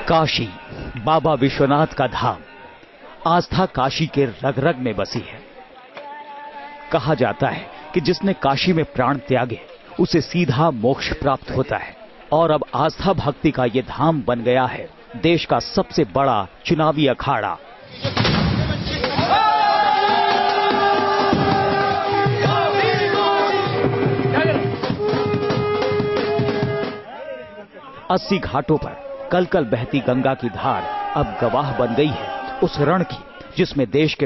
काशी, बाबा विश्वनाथ का धाम। आस्था काशी के रग रग में बसी है। कहा जाता है कि जिसने काशी में प्राण त्यागे उसे सीधा मोक्ष प्राप्त होता है। और अब आस्था भक्ति का ये धाम बन गया है देश का सबसे बड़ा चुनावी अखाड़ा। अस्सी घाटों पर कल कल बहती गंगा की धार अब गवाह बन गई है उस रण की जिसमें देश के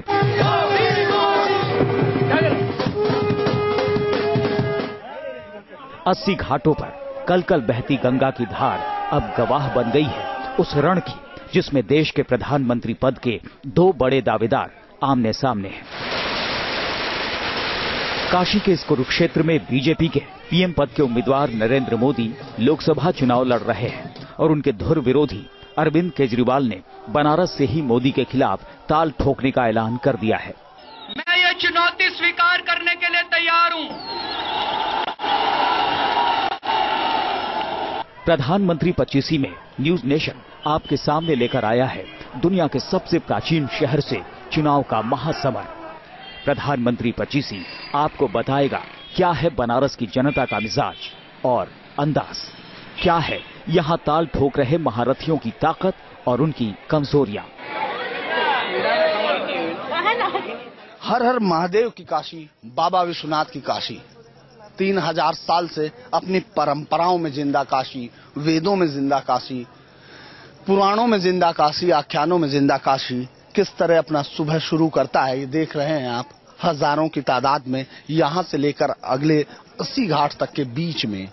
अस्सी घाटों पर कल कल बहती गंगा की धार अब गवाह बन गई है उस रण की जिसमें देश के प्रधानमंत्री पद के दो बड़े दावेदार आमने सामने हैं। काशी के इस कुरुक्षेत्र में बीजेपी के पीएम पद के उम्मीदवार नरेंद्र मोदी लोकसभा चुनाव लड़ रहे हैं और उनके धुर विरोधी अरविंद केजरीवाल ने बनारस से ही मोदी के खिलाफ ताल ठोकने का ऐलान कर दिया है। मैं ये चुनौती स्वीकार करने के लिए तैयार हूं। प्रधानमंत्री 25 में न्यूज नेशन आपके सामने लेकर आया है दुनिया के सबसे प्राचीन शहर से चुनाव का महासमर। प्रधानमंत्री 25 आपको बताएगा क्या है बनारस की जनता का मिजाज और अंदाज, क्या है यहाँ ताल ठोक रहे महारथियों की ताकत और उनकी कमजोरियां। हर हर महादेव की काशी, बाबा विश्वनाथ की काशी, 3000 साल से अपनी परंपराओं में जिंदा काशी, वेदों में जिंदा काशी, पुराणों में जिंदा काशी, आख्यानों में जिंदा काशी किस तरह अपना सुबह शुरू करता है ये देख रहे हैं आप। हजारों की तादाद में यहां से लेकर अगले 80 घाट तक के बीच में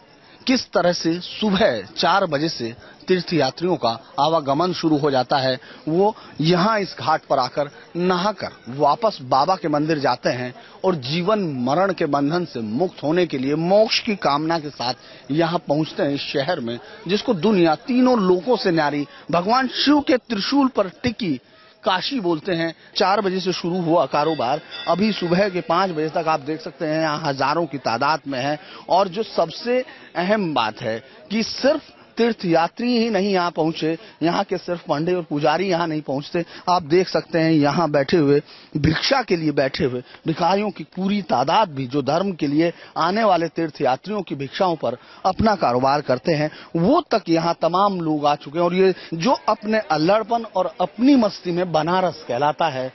किस तरह से सुबह 4 बजे से तीर्थयात्रियों का आवागमन शुरू हो जाता है। वो यहाँ इस घाट पर आकर नहाकर वापस बाबा के मंदिर जाते हैं और जीवन मरण के बंधन से मुक्त होने के लिए मोक्ष की कामना के साथ यहाँ पहुँचते हैं इस शहर में जिसको दुनिया तीनों लोकों से न्यारी भगवान शिव के त्रिशूल पर टिकी काशी बोलते हैं। 4 बजे से शुरू हुआ कारोबार अभी सुबह के 5 बजे तक आप देख सकते हैं यहाँ हजारों की तादाद में है। और जो सबसे अहम बात है कि सिर्फ तीर्थयात्री ही नहीं यहाँ पहुंचे, यहाँ के सिर्फ पंडित और पुजारी यहाँ नहीं पहुंचते। आप देख सकते हैं यहाँ बैठे हुए भिक्षा के लिए बैठे हुए भिखारियों की पूरी तादाद भी जो धर्म के लिए आने वाले तीर्थयात्रियों की भिक्षाओं पर अपना कारोबार करते हैं वो तक यहाँ तमाम लोग आ चुके हैं। और ये जो अपने अल्लड़पन और अपनी मस्ती में बनारस कहलाता है।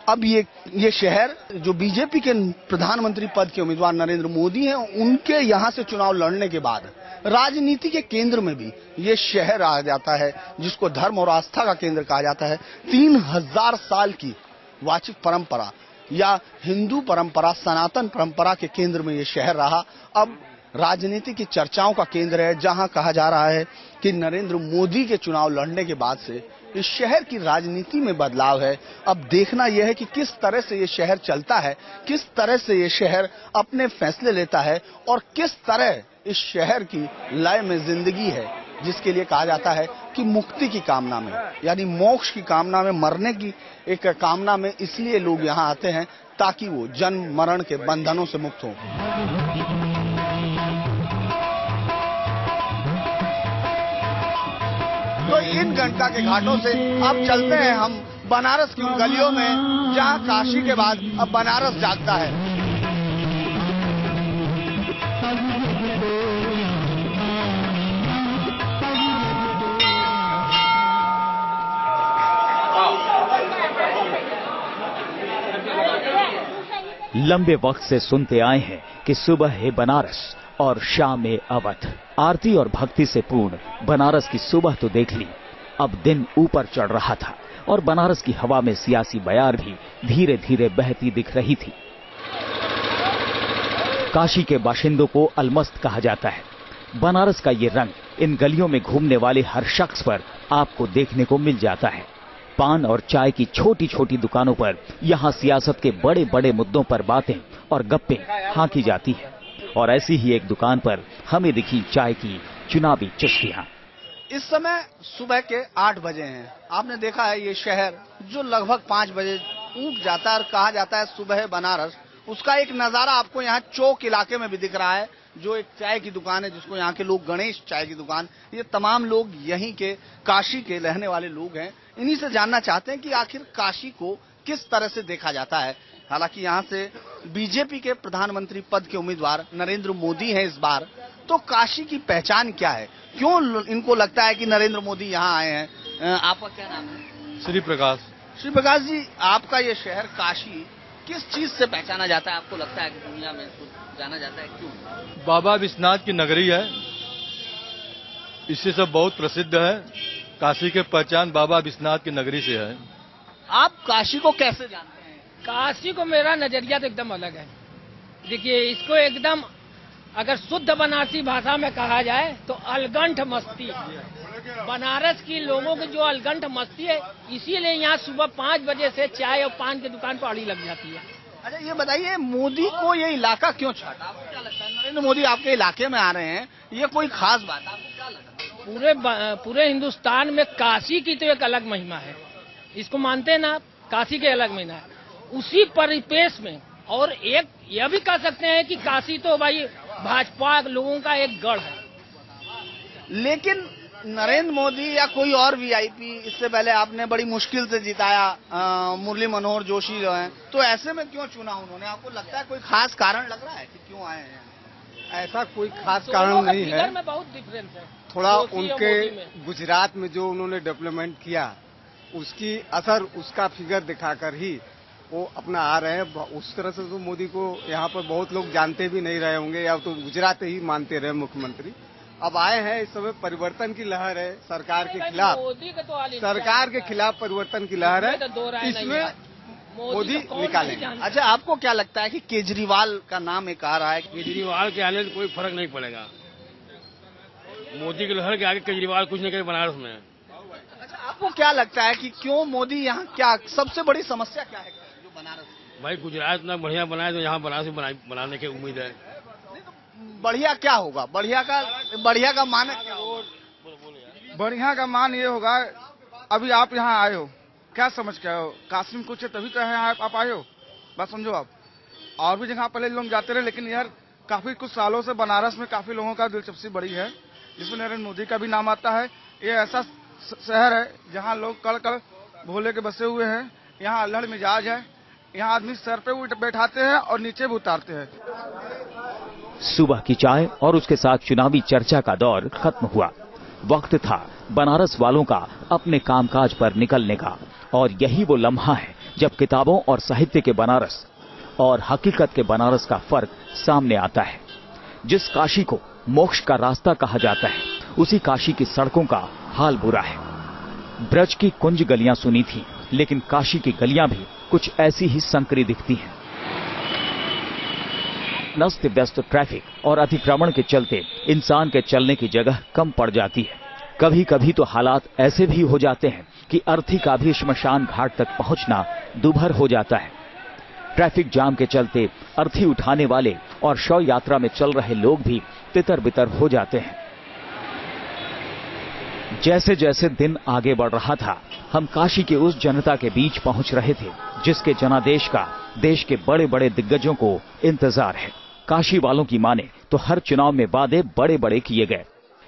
अब ये शहर जो बीजेपी के प्रधानमंत्री पद के उम्मीदवार नरेंद्र मोदी हैं उनके यहाँ से चुनाव लड़ने के बाद राजनीति के केंद्र में भी ये शहर आ जाता है जिसको धर्म और आस्था का केंद्र कहा जाता है। 3000 साल की वाचिक परंपरा या हिंदू परंपरा, सनातन परंपरा के केंद्र में ये शहर रहा। अब राजनीति की चर्चाओं का केंद्र है जहां कहा जा रहा है कि नरेंद्र मोदी के चुनाव लड़ने के बाद से इस शहर की राजनीति में बदलाव है। अब देखना यह है कि किस तरह से ये शहर चलता है, किस तरह से ये शहर अपने फैसले लेता है और किस तरह इस शहर की लय में जिंदगी है जिसके लिए कहा जाता है कि मुक्ति की कामना में यानी मोक्ष की कामना में, मरने की एक कामना में इसलिए लोग यहाँ आते हैं ताकि वो जन्म मरण के बंधनों से मुक्त हों। तो इन गंगा के घाटों से अब चलते हैं हम बनारस की उन गलियों में जहां काशी के बाद अब बनारस जागता है। लंबे वक्त से सुनते आए हैं कि सुबह है बनारस और शाम है अवध। आरती और भक्ति से पूर्ण बनारस की सुबह तो देख ली, अब दिन ऊपर चढ़ रहा था और बनारस की हवा में सियासी बयार भी धीरे धीरे बहती दिख रही थी। काशी के बाशिंदों को अलमस्त कहा जाता है। बनारस का ये रंग इन गलियों में घूमने वाले हर शख्स पर आपको देखने को मिल जाता है। पान और चाय की छोटी छोटी दुकानों पर यहाँ सियासत के बड़े बड़े मुद्दों पर बातें और गप्पें हाँकी जाती है। और ऐसी ही एक दुकान पर हमें दिखी चाय की चुनावी चुस्कियां। इस समय सुबह के 8 बजे हैं। आपने देखा है ये शहर जो लगभग 5 बजे ऊठ जाता है और कहा जाता है सुबह बनारस, उसका एक नजारा आपको यहाँ चौक इलाके में भी दिख रहा है जो एक चाय की दुकान है जिसको यहाँ के लोग गणेश चाय की दुकान, ये तमाम लोग यहीं के काशी के रहने वाले लोग हैं। इन्हीं से जानना चाहते हैं कि आखिर काशी को किस तरह से देखा जाता है। हालांकि यहाँ से बीजेपी के प्रधानमंत्री पद के उम्मीदवार नरेंद्र मोदी हैं इस बार, तो काशी की पहचान क्या है, क्यों इनको लगता है कि नरेंद्र मोदी यहाँ आए हैं? आपका क्या नाम है? श्री प्रकाश। श्री प्रकाश जी, आपका ये शहर काशी किस चीज से पहचाना जाता है? आपको लगता है कि दुनिया में इसको जाना जाता है, क्यों? बाबा विश्वनाथ की नगरी है, इससे सब बहुत प्रसिद्ध है। काशी के पहचान बाबा विश्वनाथ की नगरी से है। आप काशी को कैसे जानते हैं? काशी को मेरा नजरिया तो एकदम अलग है। देखिए, इसको एकदम अगर शुद्ध बनारसी भाषा में कहा जाए तो अलगंठ मस्ती। बनारस की लोगों की जो अलगंठ मस्ती है, इसीलिए यहाँ सुबह 5 बजे से चाय और पान की दुकान पर अड़ी लग जाती है। अच्छा, ये बताइए, मोदी को ये इलाका क्यों छाटा? आपको क्या लगता है? नरेंद्र मोदी आपके इलाके में आ रहे हैं, ये कोई खास बात आपको क्या लगता है? पूरे हिंदुस्तान में काशी की तो एक अलग महिमा है, इसको मानते हैं ना, काशी के अलग महिमा है। उसी परिपेक्ष में और एक यह भी कह सकते हैं कि काशी तो भाई भाजपा लोगों का एक गढ़ है। लेकिन नरेंद्र मोदी या कोई और वीआईपी, इससे पहले आपने बड़ी मुश्किल से जिताया मुरली मनोहर जोशी जो हैं, तो ऐसे में क्यों चुना उन्होंने? आपको लगता है कोई खास कारण लग रहा है कि क्यों आए हैं? ऐसा कोई खास कारण नहीं है, में बहुत डिफरेंस है। थोड़ा उनके गुजरात में जो उन्होंने डेवलपमेंट किया उसकी असर, उसका फिगर दिखाकर ही वो अपना आ रहे हैं। उस तरह से तो मोदी को यहाँ पर बहुत लोग जानते भी नहीं रहे होंगे, या तो गुजरात ही मानते रहे मुख्यमंत्री। अब आए हैं, इस समय परिवर्तन की लहर है सरकार के खिलाफ, सरकार के खिलाफ परिवर्तन की लहर है, इसमें मोदी निकालेंगे। अच्छा, आपको क्या लगता है कि केजरीवाल का नाम एक आ रहा है? केजरीवाल के आने से कोई फर्क नहीं पड़ेगा, मोदी की लहर के आगे केजरीवाल कुछ नहीं करे बनारस में। अच्छा, आपको क्या लगता है कि क्यों मोदी यहाँ, क्या सबसे बड़ी समस्या क्या है जो बनारस? भाई गुजरात इतना बढ़िया बनाए तो यहाँ बनारस बनाने की उम्मीद है। बढ़िया क्या होगा? बढ़िया का मान क्या होगा? बढ़िया का मान ये होगा, अभी आप यहाँ आए हो, क्या समझ के आए हो? काशी में कुछ है तभी तो यहाँ आप आए हो, बस समझो। आप और भी जगह पहले लोग जाते रहे, लेकिन यार काफी कुछ सालों से बनारस में काफी लोगों का दिलचस्पी बढ़ी है, जिसमें नरेंद्र मोदी का भी नाम आता है। ये ऐसा शहर है जहाँ लोग कड़ भोले के बसे हुए हैं, यहाँ अल्हड़ मिजाज है, यहाँ आदमी सर पे बैठाते हैं और नीचे भी उतारते हैं। सुबह की चाय और उसके साथ चुनावी चर्चा का दौर खत्म हुआ। वक्त था बनारस वालों का अपने कामकाज पर निकलने का, और यही वो लम्हा है जब किताबों और साहित्य के बनारस और हकीकत के बनारस का फर्क सामने आता है। जिस काशी को मोक्ष का रास्ता कहा जाता है, उसी काशी की सड़कों का हाल बुरा है। ब्रज की कुंज गलियां सुनी थी, लेकिन काशी की गलियां भी कुछ ऐसी ही संकरी दिखती हैं। नस्त व्यस्त ट्रैफिक और अतिक्रमण के चलते इंसान के चलने की जगह कम पड़ जाती है। कभी कभी तो हालात ऐसे भी हो जाते हैं कि अर्थी का भी श्मशान घाट तक पहुंचना दूभर हो जाता है। ट्रैफिक जाम के चलते अर्थी उठाने वाले और शव यात्रा में चल रहे लोग भी तितर बितर हो जाते हैं। जैसे जैसे दिन आगे बढ़ रहा था, हम काशी के उस जनता के बीच पहुंच रहे थे जिसके जनादेश का देश के बड़े बड़े दिग्गजों को इंतजार है। काशी वालों की माने तो हर चुनाव में वादे बड़े बड़े किए गए,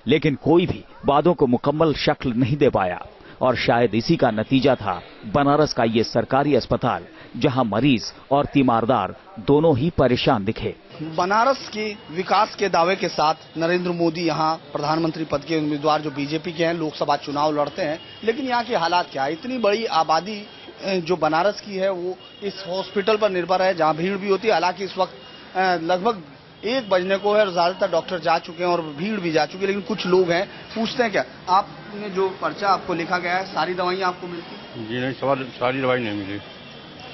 लेकिन कोई भी वादों को मुकम्मल शक्ल नहीं दे पाया, और शायद इसी का नतीजा था बनारस का ये सरकारी अस्पताल, जहां मरीज और तीमारदार दोनों ही परेशान दिखे। बनारस के विकास के दावे के साथ नरेंद्र मोदी यहाँ प्रधानमंत्री पद के उम्मीदवार जो बीजेपी के हैं, लोकसभा चुनाव लड़ते हैं, लेकिन यहाँ की हालात क्या है? इतनी बड़ी आबादी जो बनारस की है वो इस हॉस्पिटल पर निर्भर है, जहाँ भीड़ भी होती है। हालांकि इस वक्त लगभग 1 बजने को है और ज्यादातर डॉक्टर जा चुके हैं और भीड़ भी जा चुकी है, लेकिन कुछ लोग हैं, पूछते हैं क्या आपने जो पर्चा आपको लिखा गया है, सारी दवाइयाँ आपको मिलती? जी नहीं, सारी दवाई नहीं मिली।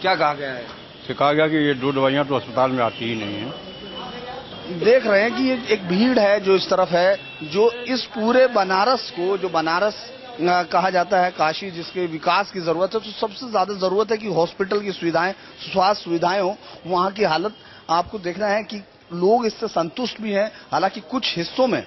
क्या कहा गया है? कहा गया कि ये 2 दवाइयाँ तो अस्पताल में आती ही नहीं है। देख रहे हैं कि ये एक भीड़ है जो इस तरफ है, जो इस पूरे बनारस को, जो बनारस कहा जाता है काशी, जिसके विकास की जरूरत है, तो सबसे ज्यादा जरूरत है कि हॉस्पिटल की सुविधाएं, स्वास्थ्य सुविधाएं हो। वहाँ की हालत आपको देखना है कि लोग इससे संतुष्ट भी हैं। हालांकि कुछ हिस्सों में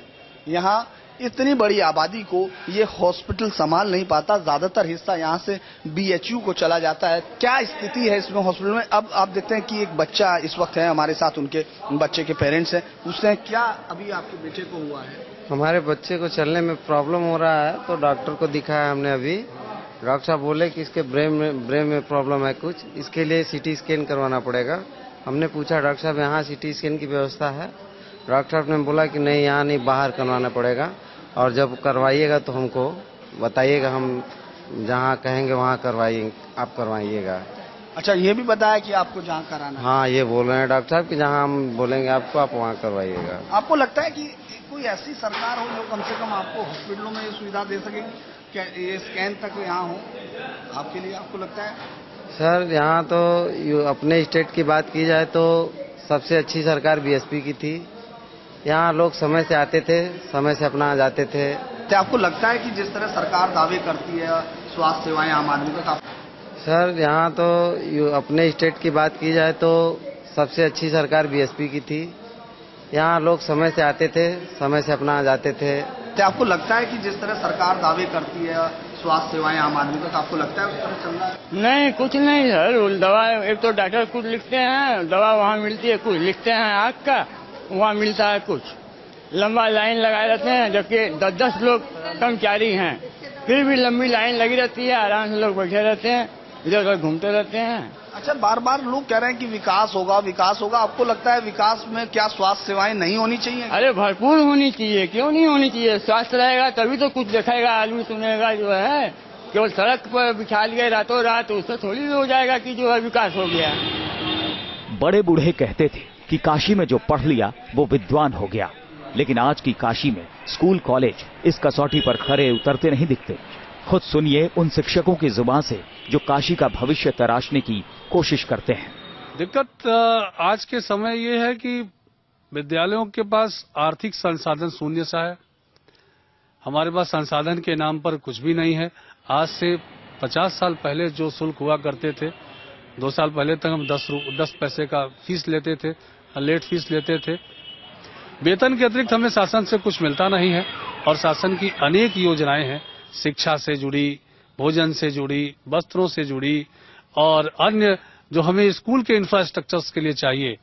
यहाँ इतनी बड़ी आबादी को ये हॉस्पिटल संभाल नहीं पाता, ज्यादातर हिस्सा यहाँ से BHU को चला जाता है। क्या स्थिति है इसमें हॉस्पिटल में? अब आप देखते हैं कि एक बच्चा इस वक्त है हमारे साथ, उनके बच्चे के पेरेंट्स हैं, उससे क्या अभी आपके बेटे को हुआ है? हमारे बच्चे को चलने में प्रॉब्लम हो रहा है, तो डॉक्टर को दिखाया हमने अभी। डॉक्टर साहब बोले कि इसके ब्रेन में प्रॉब्लम है कुछ, इसके लिए CT स्कैन करवाना पड़ेगा। हमने पूछा डॉक्टर साहब यहाँ CT स्कैन की व्यवस्था है? डॉक्टर साहब ने बोला कि नहीं, यहाँ नहीं, बाहर करवाना पड़ेगा, और जब करवाइएगा तो हमको बताइएगा, हम जहाँ कहेंगे वहाँ करवाइए, आप करवाइएगा। अच्छा, ये भी बताया कि आपको जहाँ कराना है? हाँ, ये बोल रहे हैं डॉक्टर साहब कि जहाँ हम बोलेंगे आपको, आप वहाँ करवाइएगा। आपको लगता है कि कोई ऐसी सरकार हो जो कम से कम आपको हॉस्पिटलों में ये सुविधा दे सके, क्या ये स्कैन तक यहाँ हो आपके लिए? आपको लगता है? सर, यहाँ तो अपने स्टेट की बात की जाए तो सबसे अच्छी सरकार BSP की थी। यहाँ लोग समय से आते थे, समय से अपना जाते थे। क्या आपको लगता है कि जिस तरह सरकार दावे करती है स्वास्थ्य सेवाएं आम आदमी तक? सर, यहाँ तो अपने स्टेट की बात की जाए तो सबसे अच्छी सरकार BSP की थी। यहाँ लोग समय से आते थे, समय से अपना जाते थे। क्या आपको लगता है कि जिस तरह सरकार दावे करती है स्वास्थ्य सेवाएं आम आदमी तक, आपको लगता है उस तरह चल रहा है? नहीं, कुछ नहीं सर। दवा एक तो डॉक्टर कुछ लिखते हैं, दवा वहाँ मिलती है, कुछ लिखते हैं आँख का, वहाँ मिलता है कुछ। लंबा लाइन लगाए रहते हैं, जबकि 10-10 लोग कर्मचारी हैं, फिर भी लंबी लाइन लगी रहती है। आराम से लोग बैठे रहते हैं, इधर उधर घूमते रहते हैं। अच्छा, बार बार लोग कह रहे हैं कि विकास होगा, विकास होगा। आपको लगता है विकास में क्या स्वास्थ्य सेवाएं नहीं होनी चाहिए? अरे भरपूर होनी चाहिए, क्यों नहीं होनी चाहिए? स्वास्थ्य रहेगा तभी तो कुछ देखेगा आदमी, सुनेगा। जो है केवल सड़क पर बिछा लिए रातों रात, उससे थोड़ी हो जाएगा कि जो है विकास हो गया। बड़े बूढ़े कहते थे कि काशी में जो पढ़ लिया वो विद्वान हो गया, लेकिन आज की काशी में स्कूल कॉलेज इस कसौटी पर खरे उतरते नहीं दिखते। खुद सुनिए उन शिक्षकों की जुबान से जो काशी का भविष्य तराशने की कोशिश करते हैं। दिक्कत आज के समय ये है कि विद्यालयों के पास आर्थिक संसाधन शून्य सा है। हमारे पास संसाधन के नाम पर कुछ भी नहीं है। आज से 50 साल पहले जो शुल्क हुआ करते थे, 2 साल पहले तक हम 10 पैसे का फीस लेते थे, लेट फीस लेते थे। वेतन के अतिरिक्त हमें शासन से कुछ मिलता नहीं है, और शासन की अनेक योजनाएं हैं, शिक्षा से जुड़ी, भोजन से जुड़ी, वस्त्रों से जुड़ी, और अन्य जो हमें स्कूल के इंफ्रास्ट्रक्चर्स के लिए चाहिए,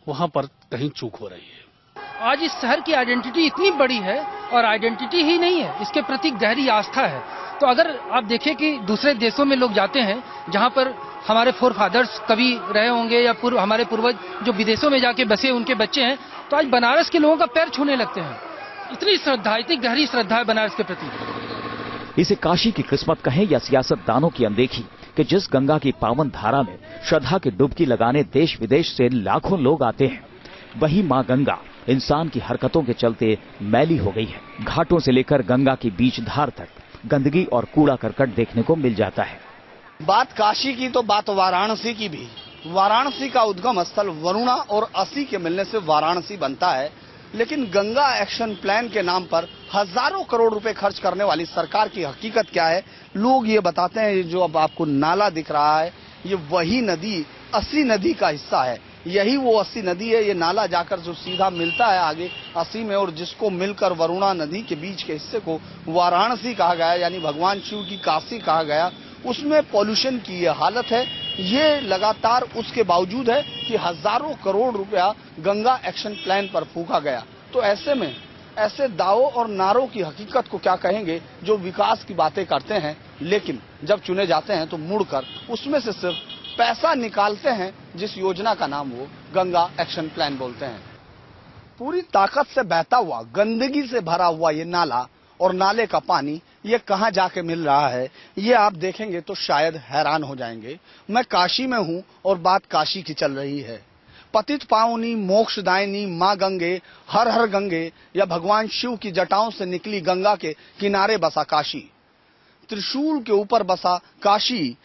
वहां पर कहीं चूक हो रही है। आज इस शहर की आइडेंटिटी इतनी बड़ी है, और आइडेंटिटी ही नहीं है, इसके प्रति गहरी आस्था है। तो अगर आप देखें कि दूसरे देशों में लोग जाते हैं जहां पर हमारे फोर फादर्स कभी रहे होंगे, या हमारे पूर्वज जो विदेशों में जाके बसे उनके बच्चे हैं, तो आज बनारस के लोगों का पैर छूने लगते हैं। इतनी श्रद्धा, इतनी गहरी श्रद्धा है बनारस के प्रति। इसे काशी की किस्मत कहें या सियासतदानों की अनदेखी कि जिस गंगा की पावन धारा में श्रद्धा की डुबकी लगाने देश विदेश से लाखों लोग आते हैं, वही मां गंगा इंसान की हरकतों के चलते मैली हो गई है। घाटों से लेकर गंगा की बीच धार तक गंदगी और कूड़ा करकट देखने को मिल जाता है। बात काशी की तो बात वाराणसी की भी। वाराणसी का उद्गम स्थल वरुणा और असी के मिलने से वाराणसी बनता है, लेकिन गंगा एक्शन प्लान के नाम पर हजारों करोड़ रुपए खर्च करने वाली सरकार की हकीकत क्या है? लोग ये बताते हैं, जो अब आपको नाला दिख रहा है, ये वही नदी असी नदी का हिस्सा है। यही वो असी नदी है। ये नाला जाकर जो सीधा मिलता है आगे असी में, और जिसको मिलकर वरुणा नदी के बीच के हिस्से को वाराणसी कहा गया, यानी भगवान शिव की काशी कहा गया। उसमें पॉल्यूशन की ये हालत है। ये लगातार उसके बावजूद है कि हजारों करोड़ रुपया गंगा एक्शन प्लान पर फूका गया। तो ऐसे में ऐसे दावों और नारों की हकीकत को क्या कहेंगे जो विकास की बातें करते हैं, लेकिन जब चुने जाते हैं तो मुड़कर उसमें से सिर्फ पैसा निकालते हैं, जिस योजना का नाम वो गंगा एक्शन प्लान बोलते हैं। पूरी ताकत से बहता हुआ, गंदगी से भरा हुआ ये नाला और नाले का पानी ये कहां जाके मिल रहा है, ये आप देखेंगे तो शायद हैरान हो जाएंगे। मैं काशी में हूं और बात काशी की चल रही है। पतित पावनी मोक्षदायिनी मां गंगे, हर हर गंगे, या भगवान शिव की जटाओं से निकली गंगा के किनारे बसा काशी। त्रिशूल के ऊपर बसा काशी